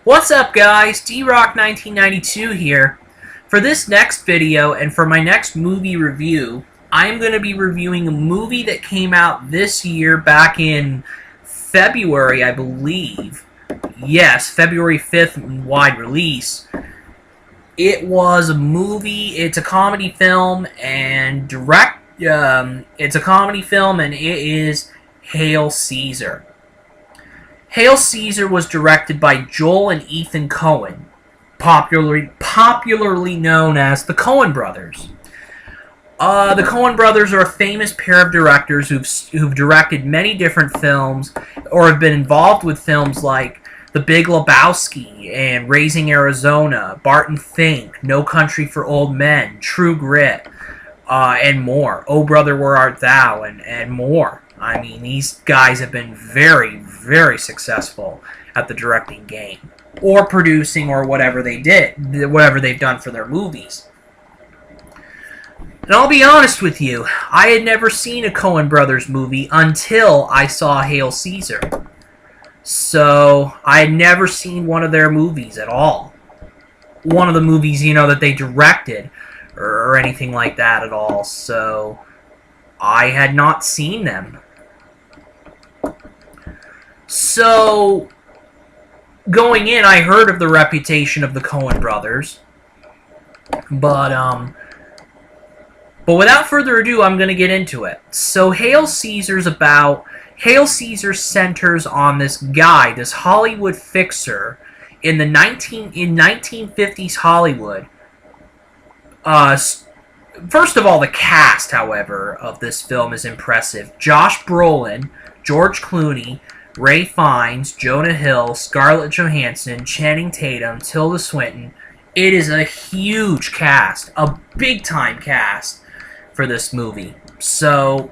What's up, guys? D-Rock1992 here. For this next video and for my next movie review, I'm going to be reviewing a movie that came out this year back in February, I believe. Yes, February 5th wide release. It was a movie, it's a comedy film, and it is Hail Caesar. Hail Caesar was directed by Joel and Ethan Coen, popularly known as the Coen brothers. The Coen brothers are a famous pair of directors who've directed many different films, or have been involved with films like The Big Lebowski and Raising Arizona, Barton Fink, No Country for Old Men, True Grit, and more. Oh Brother, Where Art Thou, and more. I mean, these guys have been very, very successful at the directing game, or producing, or whatever they've done for their movies. And I'll be honest with you, I had never seen a Coen Brothers movie until I saw Hail Caesar. So, I had never seen one of their movies at all. One of the movies, that they directed, or anything like that at all. So, I had not seen them. So, going in, I heard of the reputation of the Coen brothers. But without further ado, I'm going to get into it. So, Hail Caesar centers on this guy, this Hollywood fixer in 1950s Hollywood. First of all, the cast, however, of this film is impressive. Josh Brolin, George Clooney, Ray Fiennes, Jonah Hill, Scarlett Johansson, Channing Tatum, Tilda Swinton. It is a huge cast, a big-time cast for this movie. So,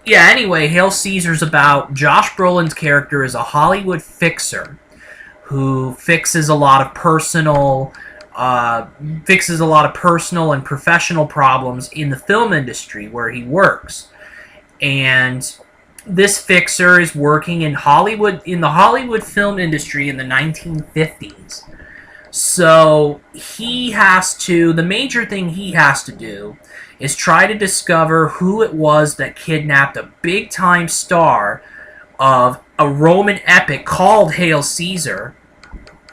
yeah, anyway, Hail Caesar's about Josh Brolin's character is a Hollywood fixer who fixes a lot of personal and professional problems in the film industry where he works. And this fixer is working in the Hollywood film industry in the 1950s. So the major thing he has to do is try to discover who it was that kidnapped a big-time star of a Roman epic called Hail Caesar.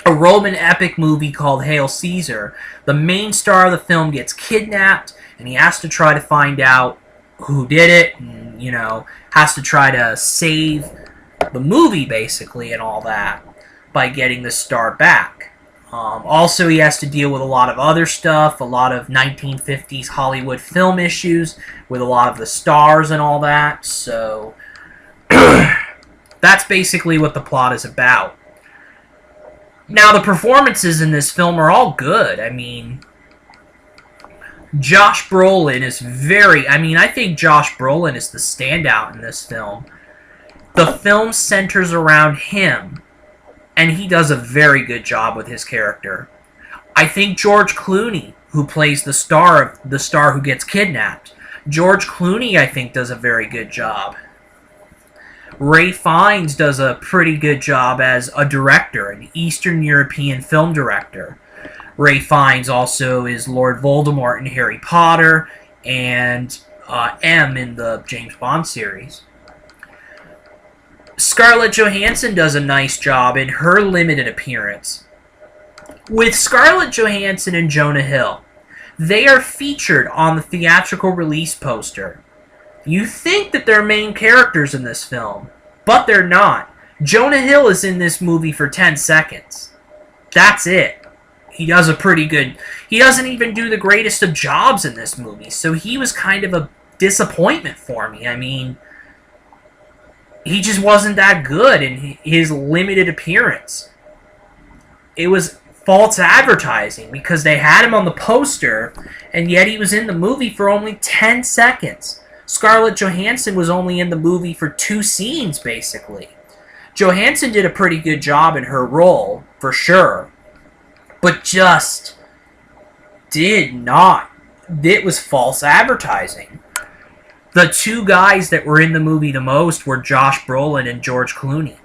A Roman epic movie called Hail Caesar. The main star of the film gets kidnapped, and he has to try to find out who did it, and, has to try to save the movie, basically, and all that, by getting the star back. Also, he has to deal with a lot of other stuff, a lot of 1950s Hollywood film issues, with a lot of the stars and all that, so that's basically what the plot is about. Now, the performances in this film are all good. I mean, Josh Brolin is I think Josh Brolin is the standout in this film. The film centers around him, and he does a very good job with his character. I think George Clooney, who plays the star who gets kidnapped, George Clooney, I think, does a very good job. Ray Fiennes does a pretty good job as a director, an Eastern European film director. Ray Fiennes also is Lord Voldemort in Harry Potter, and M in the James Bond series. Scarlett Johansson does a nice job in her limited appearance. With Scarlett Johansson and Jonah Hill, they are featured on the theatrical release poster. You think that they're main characters in this film, but they're not. Jonah Hill is in this movie for 10 seconds. That's it. He does he doesn't even do the greatest of jobs in this movie, so he was kind of a disappointment for me. I mean, he just wasn't that good in his limited appearance. It was false advertising because they had him on the poster, and yet he was in the movie for only 10 seconds. Scarlett Johansson was only in the movie for 2 scenes, basically. Johansson did a pretty good job in her role, for sure, but just did not. It was false advertising. The 2 guys that were in the movie the most were Josh Brolin and George Clooney.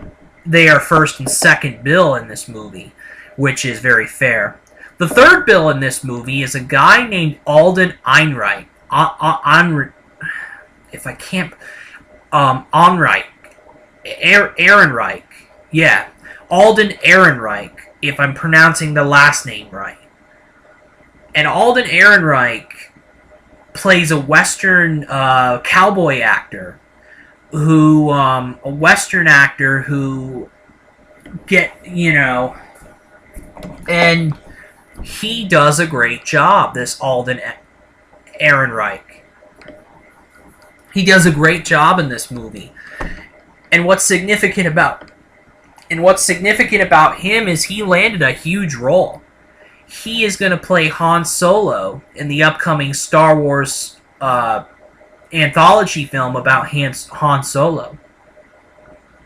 They are first and second bill in this movie. which is very fair. The third bill in this movie is a guy named Alden Ehrenreich. If I can't... Ehrenreich. Ehrenreich. Yeah. Alden Ehrenreich, if I'm pronouncing the last name right. And Alden Ehrenreich plays a Western cowboy actor who... a Western actor who... And he does a great job, this Alden Ehrenreich. He does a great job in this movie. And what's significant about him is he landed a huge role. He is going to play Han Solo in the upcoming Star Wars anthology film about Han Solo.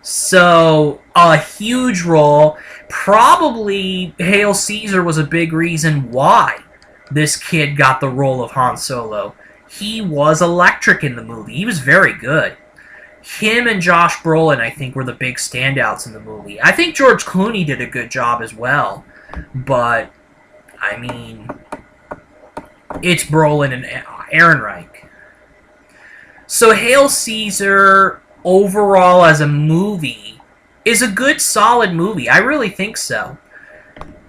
So, a huge role. Probably Hail Caesar was a big reason why this kid got the role of Han Solo. He was electric in the movie. He was very good. Him and Josh Brolin, I think, were the big standouts in the movie. I think George Clooney did a good job as well. But, I mean, it's Brolin and Ehrenreich. So, Hail Caesar, overall as a movie, is a good, solid movie. I really think so.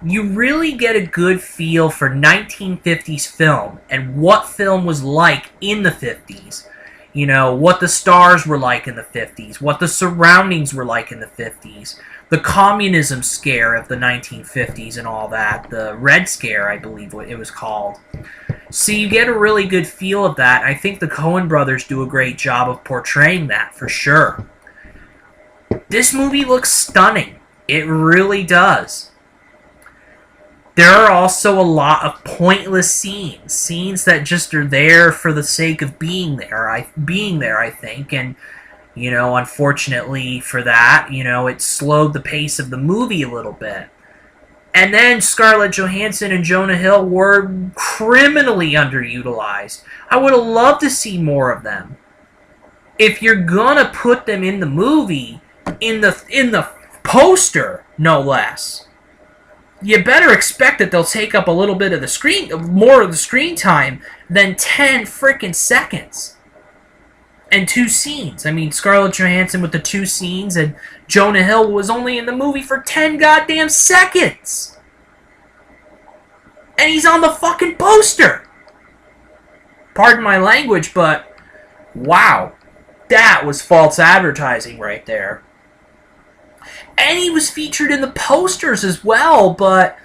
You really get a good feel for 1950s film and what film was like in the 50s. You know, what the stars were like in the 50s, what the surroundings were like in the 50s, the communism scare of the 1950s and all that, the Red Scare, I believe what it was called. So you get a really good feel of that. I think the Coen brothers do a great job of portraying that, for sure. This movie looks stunning. It really does. There are also a lot of pointless scenes that just are there for the sake of being there, I think, and, you know, unfortunately for that, you know, it slowed the pace of the movie a little bit. And then Scarlett Johansson and Jonah Hill were criminally underutilized. I would have loved to see more of them. If you're gonna put them in the movie, in the poster, no less, you better expect that they'll take up a little bit of the screen, more of the screen time than 10 freaking seconds. And 2 scenes. I mean, Scarlett Johansson with the 2 scenes, and Jonah Hill was only in the movie for 10 goddamn seconds. And he's on the fucking poster. Pardon my language, but wow. That was false advertising right there. And he was featured in the posters as well, but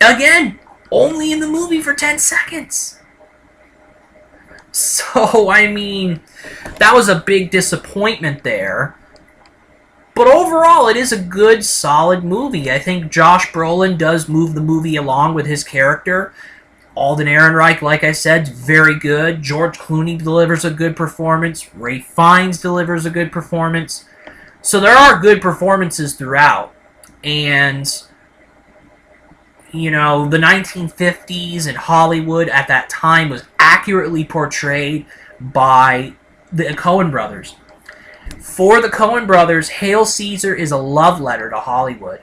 again, only in the movie for 10 seconds. So, I mean, that was a big disappointment there. But overall, it is a good, solid movie. I think Josh Brolin does move the movie along with his character. Alden Ehrenreich, like I said, very good. George Clooney delivers a good performance. Ralph Fiennes delivers a good performance. So there are good performances throughout. And, you know, the 1950s in Hollywood at that time was accurately portrayed by the Coen brothers. For the Coen brothers, Hail Caesar is a love letter to Hollywood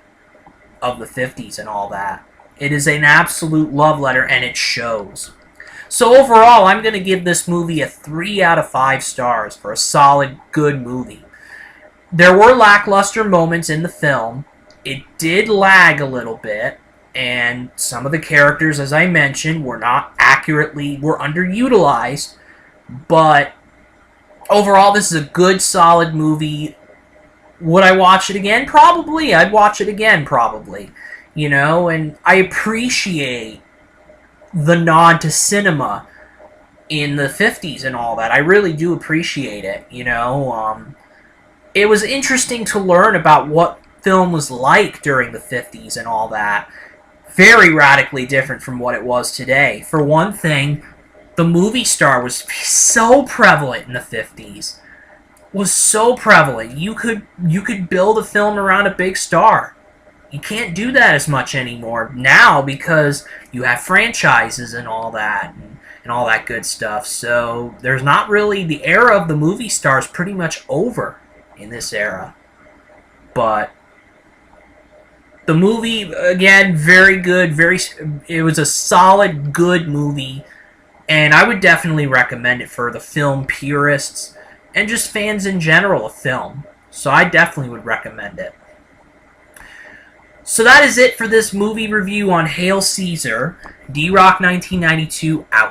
of the 50s and all that. It is an absolute love letter, and it shows. So overall, I'm going to give this movie a 3 out of 5 stars for a solid, good movie. There were lackluster moments in the film. It did lag a little bit, and some of the characters, as I mentioned, were underutilized, but overall, this is a good, solid movie. Would I watch it again? Probably. I'd watch it again, probably. You know, and I appreciate the nod to cinema in the 50s and all that. I really do appreciate it, you know. It was interesting to learn about what film was like during the 50s and all that. Very radically different from what it was today. For one thing, the movie star was so prevalent in the 50s. Was so prevalent. You could build a film around a big star. You can't do that as much anymore now because you have franchises and all that and all that good stuff. So there's not really, the era of the movie stars pretty much over in this era. But The movie, again, very good. It was a solid, good movie. And I would definitely recommend it for the film purists and just fans in general of film. So I definitely would recommend it. So that is it for this movie review on Hail Caesar. D-Rock 1992 out.